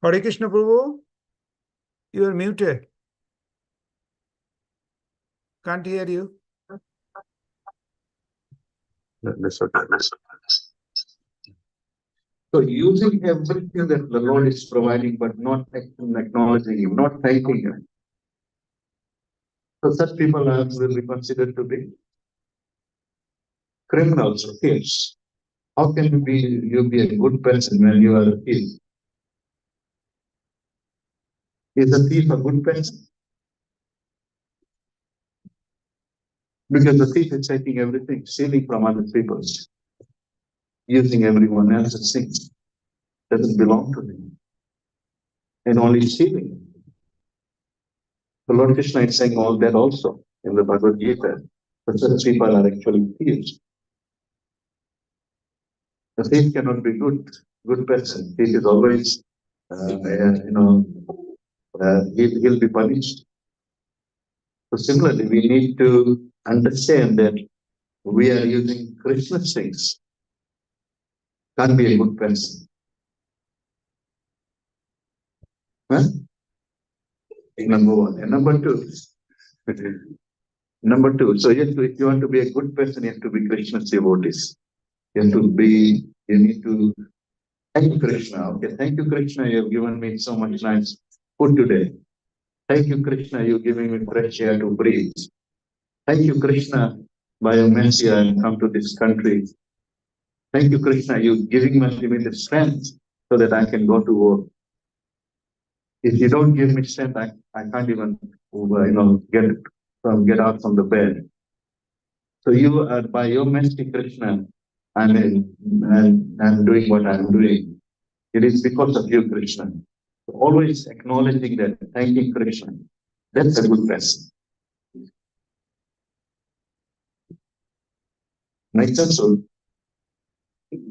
Hare Krishna Prabhu, you are muted. Can't hear you. That's okay. So using everything that the Lord is providing, but not acknowledging Him, not thanking Him. So such people will be considered to be criminals or thieves. How can you be a good person when you are a thief? Is a thief a good person? Because the thief is taking everything, stealing from other people, using everyone else's things. Doesn't belong to them. And only stealing. The Lord Krishna is saying all that also in the Bhagavad Gita. But such people are actually thieves. The thief cannot be good person. Thief is always, he'll be punished. So similarly, we need to understand that we are using Krishna's things. Can't be a good person. Huh? Number one. And number two. Number two. So if you want to be a good person, you have to be Krishna's devotees. You need to thank Krishna. Okay, thank you, Krishna. You have given me so much nice food today. Thank you, Krishna. You're giving me fresh air to breathe. Thank you, Krishna. By your mercy, I have come to this country. Thank you, Krishna. You're giving me the strength so that I can go to work. If you don't give me strength, I can't even, get out from the bed. So you are, by your mercy, Krishna, I'm doing what I'm doing. It is because of you, Krishna. Always acknowledging that, thanking Krishna. That's a good person. Makes sense?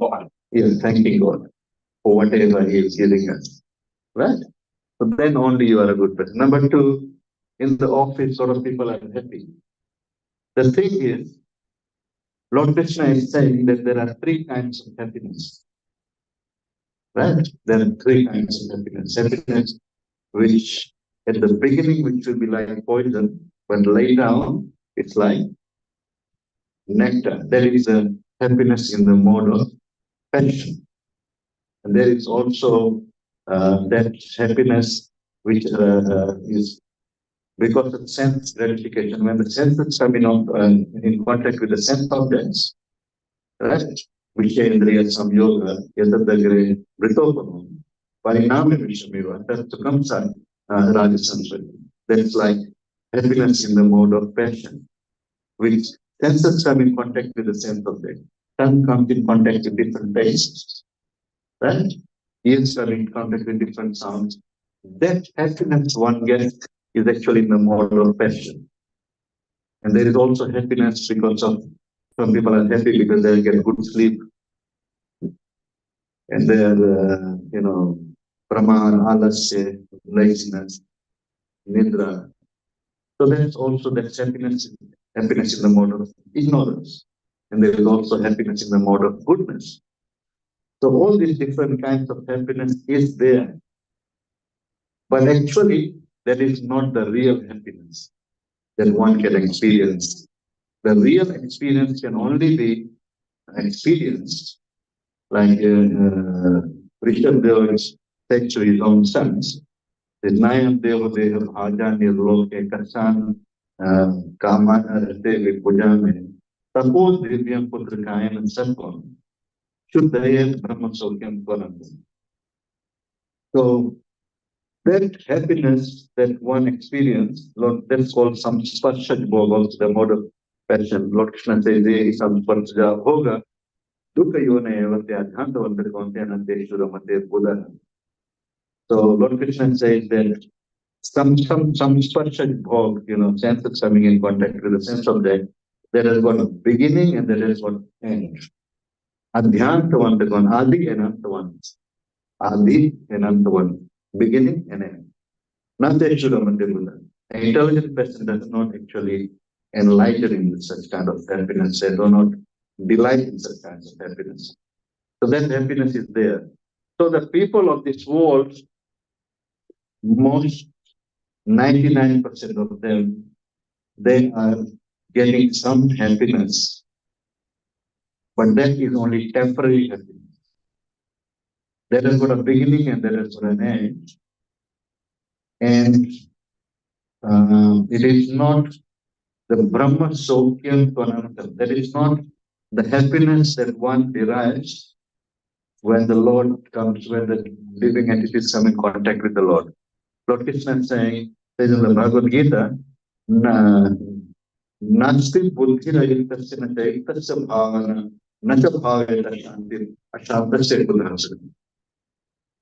God. Yeah, thanking God for whatever He is giving us. Right? So then only you are a good person. Number two, in the office, sort of people are happy. The thing is, Lord Krishna is saying that there are three kinds of happiness. Right? There are three kinds of happiness. Happiness which at the beginning which will be like poison, but later on it's like nectar. There is a happiness in the mode of passion. And there is also that happiness which is because of sense gratification. When the senses come in contact with the sense objects, right? Vishendriya samyoga, yatadagre, britopamam, pariname vishamiva, tatsukamsa, rajasamsari. That's like happiness in the mode of passion, which senses come in contact with the sense object. Tongue comes in contact with different tastes, right? Ears come in contact with different sounds. That happiness one gets is actually in the mode of passion. And there is also happiness because of some people are happy because they get good sleep. And their, praman, alasya, laziness, nidra. So there's also that happiness in the mode of ignorance. And there is also happiness in the mode of goodness. So all these different kinds of happiness is there. But actually, that is not the real happiness that one can experience. The real experience can only be experienced like Rishabh Deva said to his own sons. The Nayam Deva Deha Bhaja Nirloke Kasan Kamana Rate Pujame Suppose Divyam Putra Kayan and Satvam Shuddhayat Brahma Sokyam Paranam. So that happiness that one experience, Lord, that's called some Sparshaj Bhoga, the mode of passion. Lord Krishna says, some Sparshaj Bhoga, Dukkha Yone Evate Adhantavantar Konte Shuramate Buddha. So Lord Krishna says that some Sparshaj Bhog, senses coming in contact with the sense object, that has got a beginning and that has got an end. Adhyantavantar Adi and Antavan. Adi and Antavan. Beginning and end. Not the Shuramate. An intelligent person does not actually enlighten in such kind of happiness. They do not delight in such kinds of happiness. So that happiness is there. So the people of this world most 99% of them, they are getting some happiness, but that is only temporary happiness. That has got a beginning and that has got an end. And it is not the Brahma Sokyam Tvanantam. That is not the happiness that one derives when the Lord comes, when the living entities come in contact with the Lord. Lord Krishna says in the Bhagavad Gita, Nasti buddhirayutasya na chaitasya bhavana nacha bhaveta shanti ashantasya buddhasya.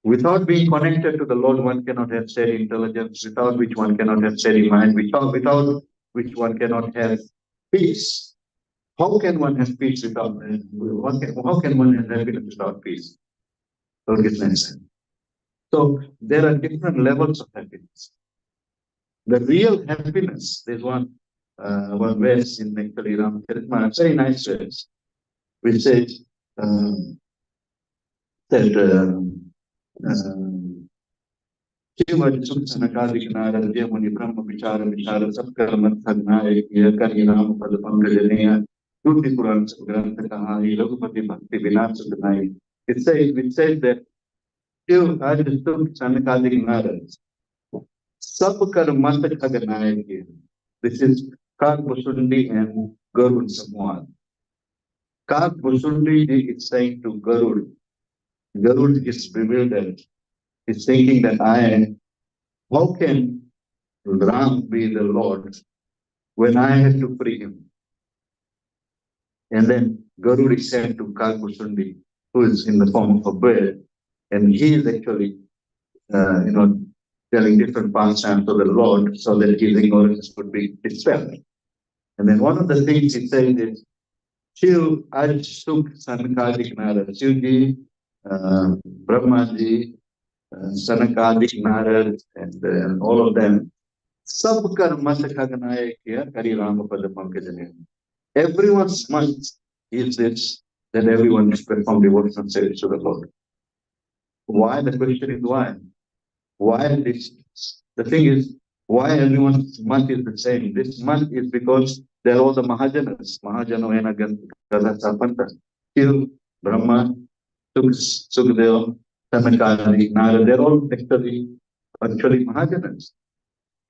Without being connected to the Lord, one cannot have steady intelligence, without which one cannot have steady mind, without which one cannot have peace. How can one have peace without, how can one have happiness without peace? So there are different levels of happiness. The real happiness, there's one verse in actually Ramacharitmanas, very nice verse, which says that Shiva Sukh Sanakadi Nara Devani Brahma Vichara Vichara Sapkarma Thagnaye Kari Ram Padapangajanaya Tuti Puran Grantha Kahari Raghupati Bhakti Vinasudhanai. It says that Shiva Sukh Sanakadi Nara Sapkar Mata Khaganaye. This is Kak Basundi and Garud Samwad. Kak Basundi is saying to Garud, Garud is bewildered. He's thinking that how can Ram be the Lord when I have to free him? And then Garud is sent to Kak Basundi, who is in the form of a bird, and he is actually, telling different pastimes to the Lord so that his ignorance would be dispelled. And then one of the things he says is, Shiv Aj Sukh Sanakadik Nara, Shivji, Brahmaji, Sanakadik Nara, and all of them, Sabkar Masakaganaye Kya Kari Ramapada Pankajane. Everyone's must is this, that everyone is perform devotional service to the Lord. Why? The question is why? Why this? The thing is, why everyone's month is the same? This month is because they're all the Mahajanas, Mahajano Enagantha Sapanta, Shiv, Brahma, Sukadeva, Sanakadi, Nara, they're all actually Mahajanas.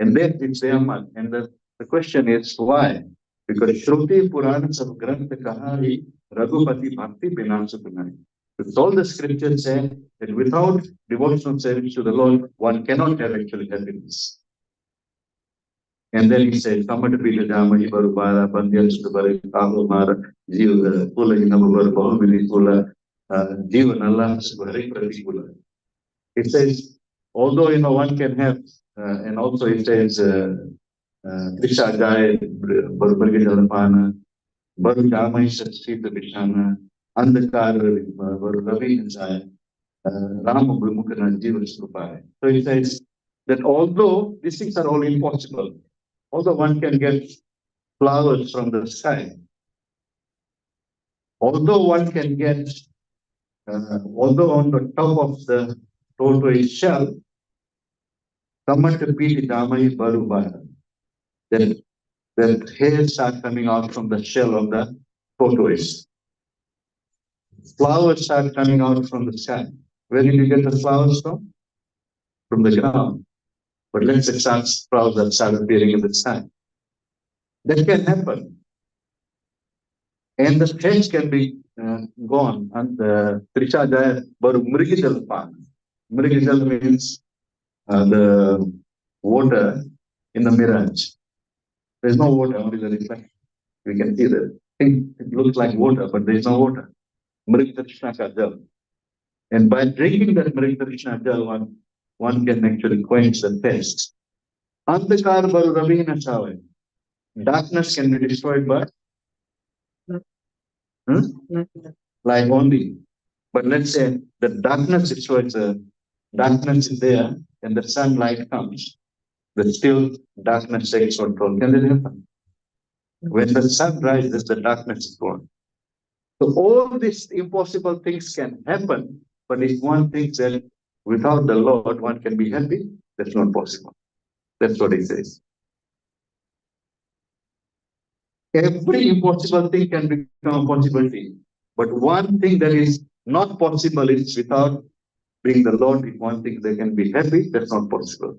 And that it's their month. And the question is why? Because Shruti Purana Sabgrantha Kahari Raghupati Bhakti Binasupinai. Because all the scriptures say that without devotional service to the Lord, one cannot have actually happiness. And then he said, Kamata Pila Dama Ibarubara, Bandya Sudabari, Kahumara, Jiva, Pula Inababar, Bahumili Pula, Jiva Nalla, Subari Pratikula. It says, although one can have, and also it says, Krisha Jai, Barbargi Jalapana, Baru Jamai Sasita Vishana, Andakar, Baru Ravi Jai, Rama Brahmukana Jiva Supai. So it says that although these things are all impossible, although one can get flowers from the sky, although one can get, although on the top of the tortoise shell, Kamatapiti Damai Barubara, then hairs start coming out from the shell of the tortoise. Flowers start coming out from the sky. Where did you get the flowers from? From the ground. But let's say flowers that start appearing in the sky. That can happen. And the heads can be gone. And Trisha Jaya Baru Mrigijal Pan. Mrigijal means the water in the mirage. There's no water, only the reflection. We can see that. It looks like water, but there's no water. Mrigita Krishna Jal. And by drinking that Mrigita Krishna Jal, one can actually quench the thirst. Andhakar Baru Ravina Chave. Darkness can be destroyed by light only. But let's say the darkness destroys darkness is there and the sunlight comes, but still darkness takes control. Can that happen? When the sun rises, the darkness is gone. So all these impossible things can happen, but if one thinks that without the Lord one can be happy, That's not possible. That's what he says. Every impossible thing can become a possibility. But one thing that is not possible is without being the Lord. If one thing they can be happy, that's not possible.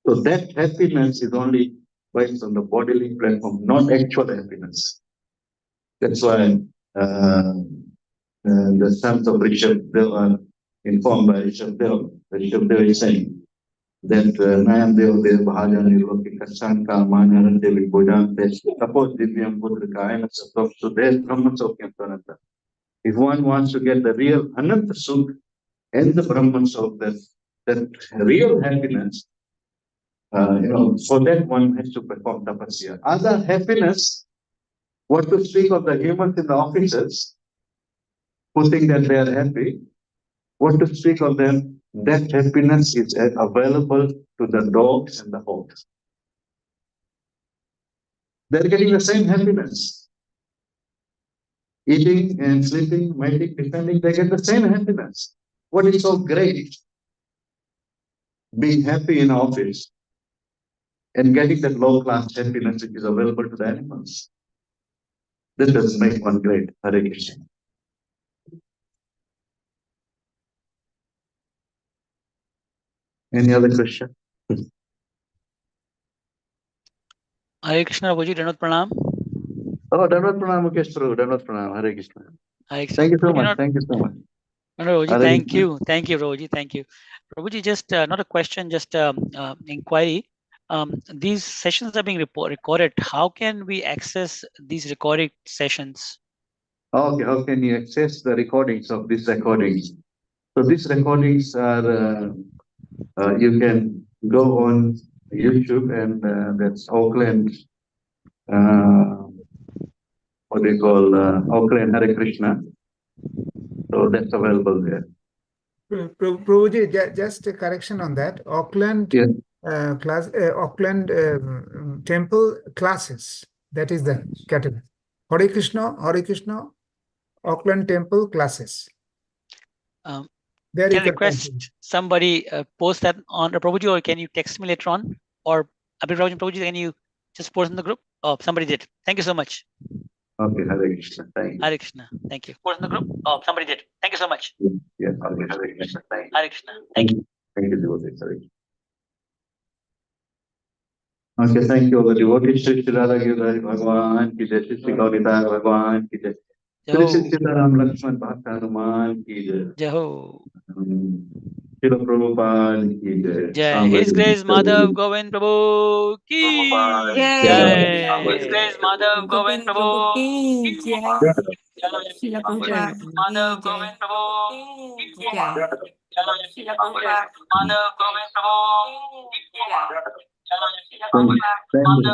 So that happiness is only based on the bodily platform, not actual happiness. That's why the sons of Rishabh, they were informed by Rishabh Dev. Rishabh Dev is saying that Nayam Dev Dev Bhajan Niroki Kasan Kamana Devi Bojan suppose Divyam Putra Kayana Satok Sudel Brahma Sokyam Pranata. If one wants to get the real Ananta Sukh and the Brahman Sukh, that real happiness, for that one has to perform tapasya. Other happiness, what to speak of the humans in the offices who think that they are happy, what to speak of them, that happiness is available to the dogs and the hogs. They're getting the same happiness. Eating and sleeping, mating, defending, they get the same happiness. What is so great? Being happy in office and getting that low class happiness which is available to the animals. This doesn't make one great. Hare Krishna. Any other question? Hare Krishna, Prabhuji, Dandavat Pranam. Oh, Dandavat Pranam, Mukesh Prabhu, Dandavat Pranam, Hare Krishna. Hare Krishna. Thank you so Prabhuji, much. Thank you so much. No, Prabhuji, Hare thank Krishna. you. Thank you, Prabhuji. Thank you. Prabhuji, just not a question, just inquiry. These sessions are being recorded. How can we access these recorded sessions? Okay, how can you access the recordings of these recordings? So these recordings are, you can go on YouTube and that's Auckland, what do you call, Auckland Hare Krishna. So that's available there. Prabhuji, just a correction on that. Auckland Yes. Auckland temple classes. That is the category. Hare Krishna, Auckland temple classes. Um, There Can you I can request somebody post that on the Prabhuji, or can you text me later on? Or Prabhuji, can you just post in the group? Oh, somebody did. Thank you so much. Okay, Hare Krishna. Thank you. Hare Krishna. Thank you. Post in the group? Oh, somebody did. Thank you so much. Yeah, okay, Hare Krishna. Thank you. Hare Krishna. Thank you. Thank you, devotees. Hare Krishna. Okay, thank you all the devotees. Shri Shri Radha Giridhar Bhagwan ki jai, Shri Shri Gaurita Bhagwan ki jai, Shri Shri Sitaram Lakshman Bhakta Hanuman ki jai, Jaho. Shri Prabhupada ki jai. Jai. His Grace Madhav Govind Prabhu ki Jai. His Grace Madhav Govind Prabhu ki Jai. Srila Prabhupada Madhav ki Govind Prabhu ki jai. Jai. Srila Prabhupada Madhav Govind Prabhu ki Jai. Thank you.